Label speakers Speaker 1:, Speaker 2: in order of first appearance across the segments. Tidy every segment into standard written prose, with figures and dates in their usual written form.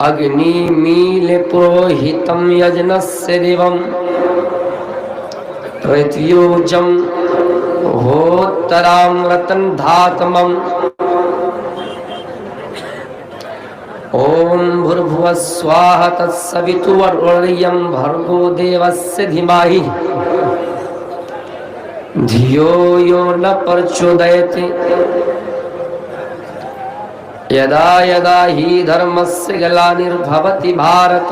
Speaker 1: अग्नि मील पुरोहितम यजनस्य दिवम पृथ्व्योजम होत्तरामृतं धातमम् ओम भूर्भुवः स्वाहा तत्सवितुर्वरेण्यं भर्गो देवस्य धीमहि धियो यो न प्रचोदयात् यदा यदा हि धर्मस्य ग्लानिर्भवति भारत।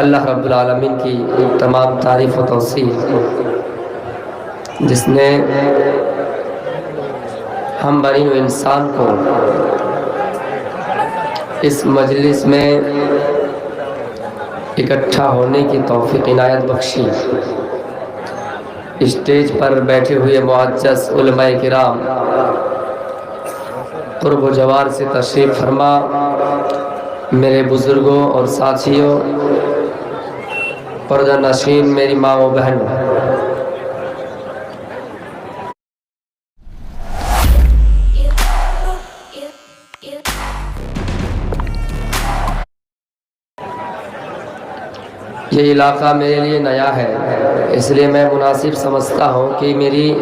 Speaker 1: अल्लाह रब्बुल आलमीन की तमाम तारीफ व तौसीफ जिसने हम बनी इंसान को इस मजलिस में इकट्ठा होने की तौफीक इनायत बख्शी। स्टेज पर बैठे हुए मुअज़्ज़ज़ उलमाए किराम, कुर्ब व जवार से तशरीफ़ फरमा मेरे बुज़ुर्गों और साथियों, पर्दा नशीन मेरी माँ व बहनों, ये इलाका मेरे लिए नया है, इसलिए मैं मुनासिब समझता हूँ कि मेरी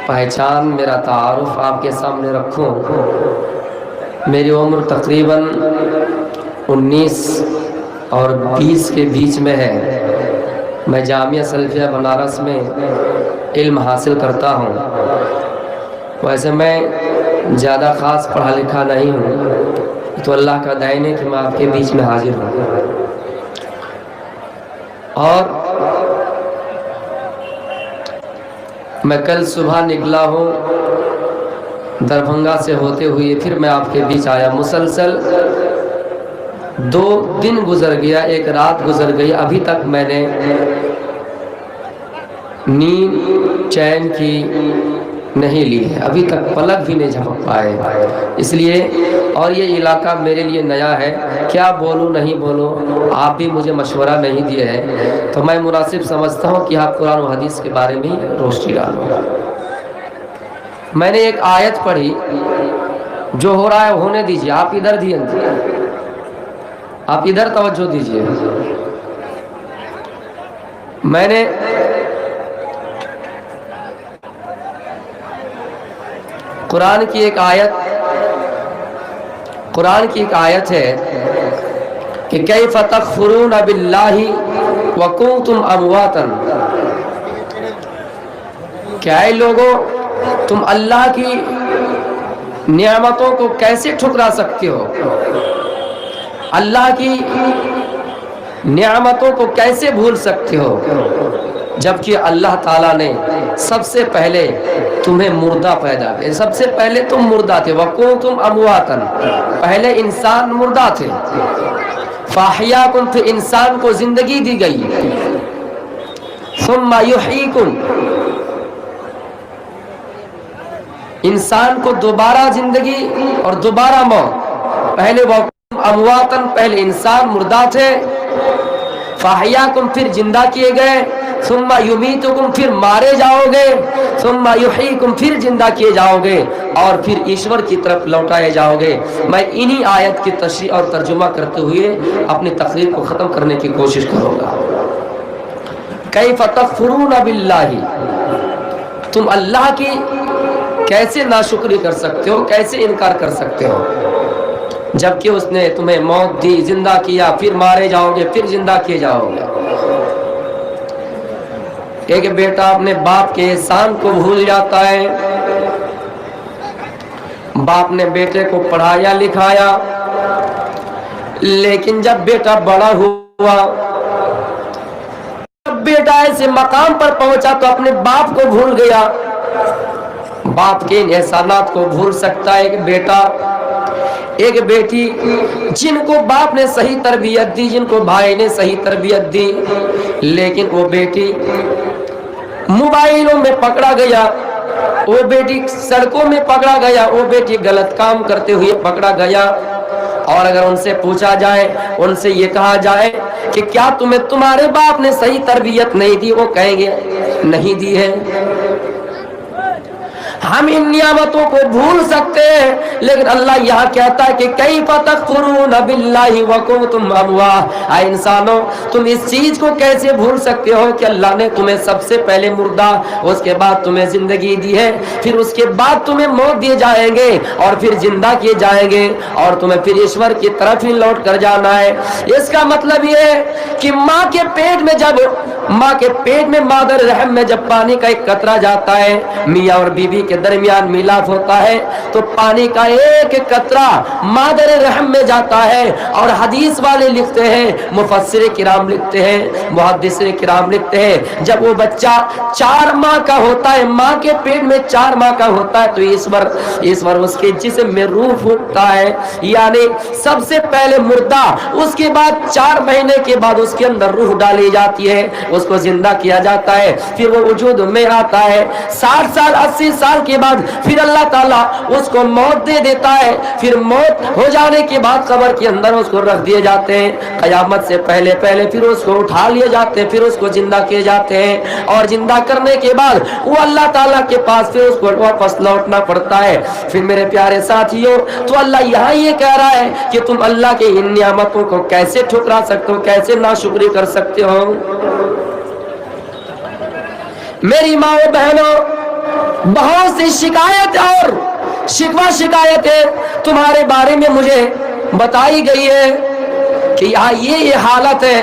Speaker 1: पहचान, मेरा तारुफ आपके सामने रखूँ। मेरी उम्र तकरीबन 19 और 20 के बीच में है। मैं जामिया सल्फिया बनारस में इल्म हासिल करता हूँ। वैसे मैं ज़्यादा ख़ास पढ़ा लिखा नहीं हूँ, तो अल्लाह का दाइन है कि मैं आपके बीच में हाजिर हूँ। और मैं कल सुबह निकला हूँ दरभंगा से होते हुए, फिर मैं आपके बीच आया। मुसलसल 2 दिन गुजर गया, 1 रात गुजर गई, अभी तक मैंने नींद चैन की नहीं ली है, अभी तक पलक भी नहीं झपक पाए। इसलिए और ये इलाका मेरे लिए नया है, क्या बोलूँ नहीं बोलूँ, आप भी मुझे मशवरा नहीं दिए हैं, तो मैं मुनासिब समझता हूँ कि आप कुरान और हदीस के बारे में रोशनी डालो। मैंने एक आयत पढ़ी, जो हो रहा है होने दीजिए, आप इधर ध्यान दीजिए, आप इधर तवज्जो दीजिए। मैंने कुरान की एक आयत है कि कैफ़ तकफ़ुरून बिल्लाहि व कुंतुम अमवातन। क्या है लोगों, तुम अल्लाह की नियामतों को कैसे ठुकरा सकते हो, अल्लाह की नियामतों को कैसे भूल सकते हो, जबकि अल्लाह ताला ने सबसे पहले तुम्हें मुर्दा पैदा किया। सबसे पहले तुम मुर्दा थे, वकुंतुम अमवातन, पहले इंसान मुर्दा थे। फाहियाकुम, फिर इंसान को जिंदगी दी गई। सुम्मा युहीकुम, इंसान को दोबारा जिंदगी और दोबारा मौत। पहले वकुंतुम अमवातन, पहले इंसान मुर्दा थे। फाहियाकुम, फिर जिंदा किए गए। सुम्मा युमीतुकुम, फिर मारे जाओगे। सुम्मा युहीकुम, फिर जिंदा किए जाओगे और फिर ईश्वर की तरफ लौटाए जाओगे। मैं इन्हीं आयत की तशरीह और तर्जुमा करते हुए अपनी तकरीर को ख़त्म करने की कोशिश करूँगा। कैफ़ तकफ़ुरून बिल्लाहि, तुम अल्लाह की कैसे नाशुक्री कर सकते हो, कैसे इनकार कर सकते हो, जबकि उसने तुम्हें मौत दी, जिंदा किया, फिर मारे जाओगे, फिर जिंदा किए जाओगे। एक बेटा अपने बाप के एहसान को भूल जाता है। बाप ने बेटे को पढ़ाया लिखाया, लेकिन जब बेटा बड़ा हुआ, जब बेटा ऐसे मकाम पर पहुंचा तो अपने बाप को भूल गया। बाप के इन एहसानात को भूल सकता है एक बेटा, एक बेटी, जिनको बाप ने सही तरबियत दी, जिनको भाई ने सही तरबियत दी, लेकिन वो बेटी मोबाइलों में पकड़ा गया, वो बेटी सड़कों में पकड़ा गया, वो बेटी गलत काम करते हुए पकड़ा गया। और अगर उनसे पूछा जाए, उनसे ये कहा जाए कि क्या तुम्हें तुम्हारे बाप ने सही तरबियत नहीं दी, वो कहेंगे नहीं दी है। हम इन नियामतों को भूल सकते हैं, लेकिन अल्लाह यहाँ कहता है कि कैफ़ तकफुरून बिल्लाहि व कुंतुम अमवात। ऐ इंसानों, तुम इस चीज को कैसे भूल सकते हो कि अल्लाह ने तुम्हें सबसे पहले मुर्दा, उसके बाद तुम्हें जिंदगी दी है, फिर उसके बाद तुम्हें मौत दिए जाएंगे और फिर जिंदा किए जाएंगे और तुम्हें फिर ईश्वर की तरफ ही लौट कर जाना है। इसका मतलब ये है कि माँ के पेट में मादर रहम में जब पानी का एक कतरा जाता है, मियाँ और बीबी के दरमियान मिलाप होता है, तो पानी का एक एक कतरा मादर रहम में जाता है। और हदीस वाले लिखते हैं, मुफस्सिर किराम लिखते हैं, मुहद्दिसिर किराम लिखते हैं, जब वो बच्चा 4 माह का होता है, माँ के पेट में 4 माह का होता है, तो ईश्वर उसके जिस्म में रूह फूंकता है, यानी सबसे पहले मुर्दा, उसके बाद 4 महीने के बाद उसके अंदर रूह डाली जाती है, उसको जिंदा किया जाता है, फिर वो वजूद में आता है। 60 साल 80 साल के बाद फिर अल्लाह ताला उसको मौत दे देता है, फिर मौत हो जाने के बाद कब्र के अंदर उसको रख दिए जाते हैं, कयामत से पहले फिर उसको उठा लिए जाते हैं, फिर उसको जिंदा किए जाते हैं, और जिंदा करने के बाद वो अल्लाह ताला के पास फिर उसको वापस लौटना पड़ता है। फिर मेरे प्यारे साथियों, तो अल्लाह यहाँ ये कह रहा है कि तुम अल्लाह के इन नियामतों को कैसे ठुकरा सकते हो, कैसे नाशुक्री कर सकते हो। मेरी माँ और बहनों, बहुत सी शिकायत और शिकायतें तुम्हारे बारे में मुझे बताई गई है कि यहाँ ये हालत है,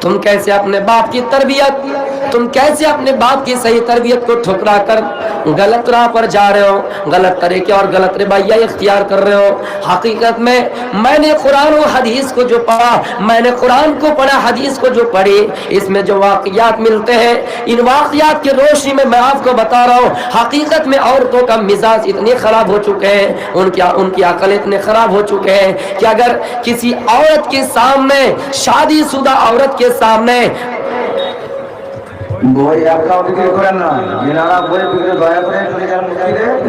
Speaker 1: तुम कैसे अपने बाप की तरबियत, तुम कैसे अपने बाप की सही तरबियत को ठुकरा कर गलत राह पर जा रहे हो, गलत तरीके और गलत रवैया इख्तियार कर रहे हो। हकीकत में मैंने कुरान और हदीस को जो पढ़ा, मैंने कुरान को पढ़ा, हदीस को जो पढ़ी, इसमें जो वाक़ियात मिलते हैं, इन वाक़ियात की रोशनी में मैं आपको बता रहा हूँ, हकीकत में औरतों का मिजाज इतने खराब हो चुके हैं, उनकी अकल इतने खराब हो चुके हैं कि अगर किसी औरत के सामने, शादीशुदा औरत के सामने
Speaker 2: বই একটাও বিক্রি করেন না, এনারা বই বিক্রি দয়া করে চলে যান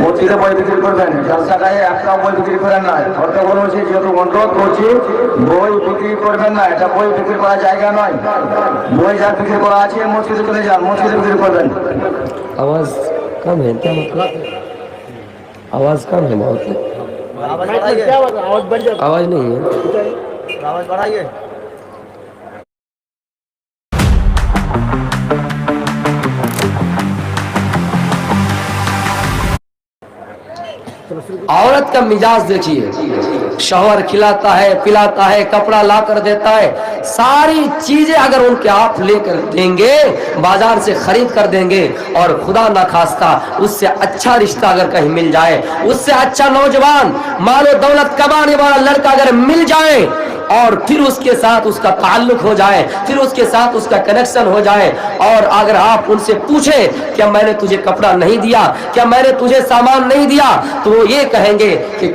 Speaker 2: মসজিদে বই বিক্রি করবেন, জলসা গায়ে একটাও বই বিক্রি করেন না। ধরতে বলছি, যেহেতু অনুরোধ করছি, বই বিক্রি করবেন না, এটা বই বিক্রি করার জায়গা নয়। বই যা বিক্রি করা আছে মসজিদে চলে যান, মসজিদে বিক্রি করবেন।
Speaker 1: आवाज कम है क्या मतलब? आवाज कम है बहुत, आवाज नहीं है,
Speaker 2: आवाज बढ़ाइए।
Speaker 1: औरत का मिजाज देखिए, शौहर खिलाता है, पिलाता है, कपड़ा ला कर देता है, सारी चीजें अगर उनके आप लेकर देंगे, बाजार से खरीद कर देंगे, और खुदा ना खास्ता उससे अच्छा रिश्ता अगर कहीं मिल जाए, उससे अच्छा नौजवान मालो दौलत कमाने वाला लड़का अगर मिल जाए, और फिर उसके साथ उसका ताल्लुक हो जाए, फिर उसके साथ उसका कनेक्शन हो जाए, और अगर आप उनसे पूछे क्या मैंने तुझे कपड़ा नहीं दिया, क्या मैंने तुझे सामान नहीं दिया, तो वो ये कहेंगे कि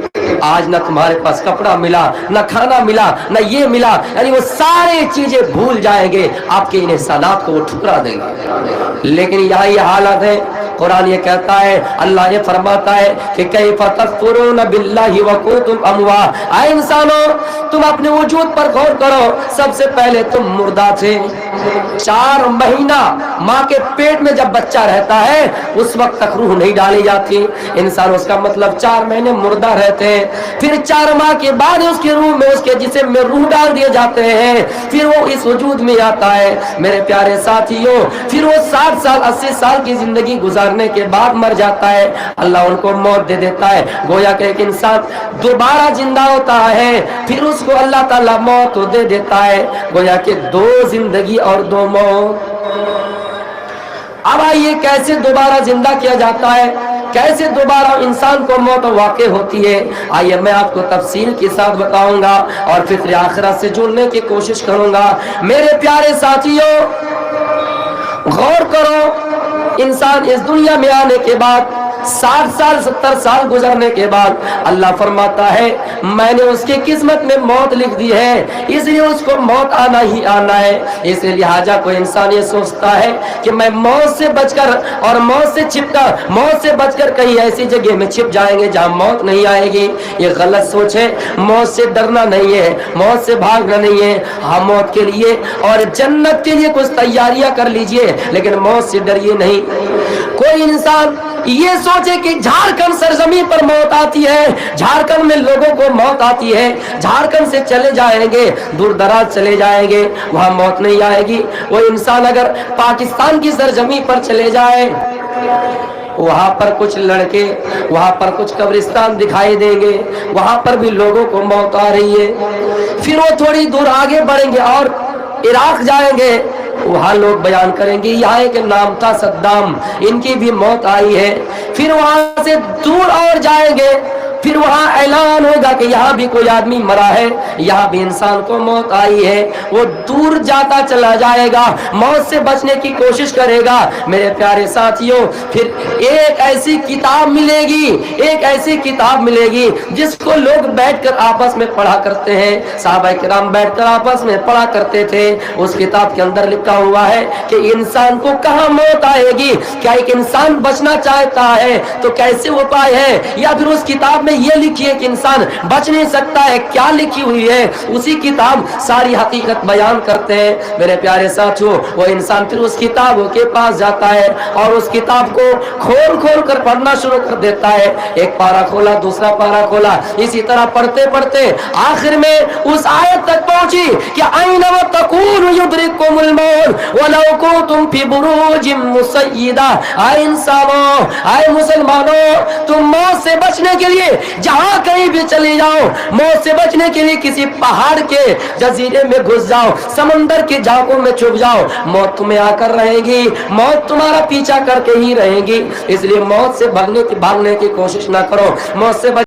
Speaker 1: आज ना तुम्हारे पास कपड़ा मिला, ना खाना मिला, ना ये मिला, यानी वो सारी चीजें भूल जाएंगे, आपके इन एहसानात को वो ठुकरा देंगे। लेकिन यहाँ ये हालत है, कुरान ये कहता है, अल्लाह ये फरमाता है कि कैफ़ तकफुरून बिल्लाहि व कुंतुम अमवात। ऐ इंसानों, तुम अपने वजूद पर गौर करो, सबसे पहले तुम मुर्दा थे। 4 महीना माँ के पेट में जब बच्चा रहता है, उस वक्त तक रूह नहीं डाली जाती। इंसान उसका मतलब 4 महीने मुर्दा रहते हैं, फिर 4 माह के बाद उसके रूह में, उसके जिस्म में रूह डाल दिए जाते हैं, फिर वो इस वजूद में आता है। मेरे प्यारे साथियों, फिर वो 60 साल 80 साल की जिंदगी गुजारने के बाद मर जाता है, अल्लाह उनको मौत दे देता है। गोया कि एक इंसान दोबारा जिंदा होता है, फिर उसको अल्लाह ताला मौत दे देता है। गोया कि 2 जिंदगी और 2 मौत। अब आइए कैसे दोबारा जिंदा किया जाता है, कैसे दोबारा इंसान को मौत वाक़ई होती है, आइए मैं आपको तफसील के साथ बताऊंगा और फिक्र आखिरत से जुड़ने की कोशिश करूंगा। मेरे प्यारे साथियों, गौर करो, इंसान इस दुनिया में आने के बाद 60 साल 70 साल गुजरने के बाद अल्लाह फरमाता है मैंने उसकी किस्मत में मौत लिख दी है, इसलिए उसको मौत आना ही आना है। इसलिए लिहाजा कोई इंसान ये सोचता है कि मैं मौत से बचकर और मौत से बचकर कहीं ऐसी जगह में छिप जाएंगे जहां मौत नहीं आएगी। ये गलत सोच है। मौत से डरना नहीं है, मौत से भागना नहीं है। हाँ, मौत के लिए और जन्नत के लिए कुछ तैयारियां कर लीजिए, लेकिन मौत से डरिए नहीं। कोई इंसान ये सोचे कि झारखंड सरजमी पर मौत आती है, झारखंड में लोगों को मौत आती है, झारखंड से चले जाएंगे, दूर दराज चले जाएंगे, वहां मौत नहीं आएगी। वो इंसान अगर पाकिस्तान की सरजमी पर चले जाए, वहां पर कुछ लड़के, वहां पर कुछ कब्रिस्तान दिखाई देंगे, वहां पर भी लोगों को मौत आ रही है। फिर वो थोड़ी दूर आगे बढ़ेंगे और इराक जाएंगे, वहां लोग बयान करेंगे यहाँ एक नाम था सद्दाम, इनकी भी मौत आई है। फिर वहां से दूर और जाएंगे, फिर वहां ऐलान होगा कि यहाँ भी कोई आदमी मरा है, यहाँ भी इंसान को मौत आई है। वो दूर जाता चला जाएगा, मौत से बचने की कोशिश करेगा। मेरे प्यारे साथियों, फिर एक ऐसी किताब मिलेगी, एक ऐसी किताब मिलेगी जिसको लोग बैठकर आपस में पढ़ा करते हैं। साहबा किराम बैठकर आपस में पढ़ा करते थे। उस किताब के अंदर लिखा हुआ है कि इंसान को कहाँ मौत आएगी, क्या एक इंसान बचना चाहता है तो कैसे उपाय है, या फिर उस किताब ये लिखिए कि इंसान बच नहीं सकता है, क्या लिखी हुई है, उसी किताब सारी हकीकत बयान करते हैं। मेरे प्यारे साथियों, वो इंसान फिर उस किताब के पास जाता है और उस किताब को खोल खोल कर पढ़ना शुरू कर देता है। एक पारा खोला, दूसरा पारा खोला, इसी तरह पढ़ते पढ़ते आखिर में उस आयत तक पहुंची कि ऐना तकूनु युद्रिकुमुल मौत वलौ कुंतुम फी बुरूजिम मुसय्यदा। आए इंसानों, आए मुसलमानों, तुम मौत से बचने के लिए जहां कहीं भी चले जाओ, मौत से बचने के लिए किसी पहाड़ के जजीरे में घुस जाओ, समंदर के झांकों में छुप जाओ, मौत तुम्हें आकर रहेगी, मौत तुम्हारा पीछा करके ही रहेगी। इसलिए मौत से भागने की कोशिश ना करो, मौत से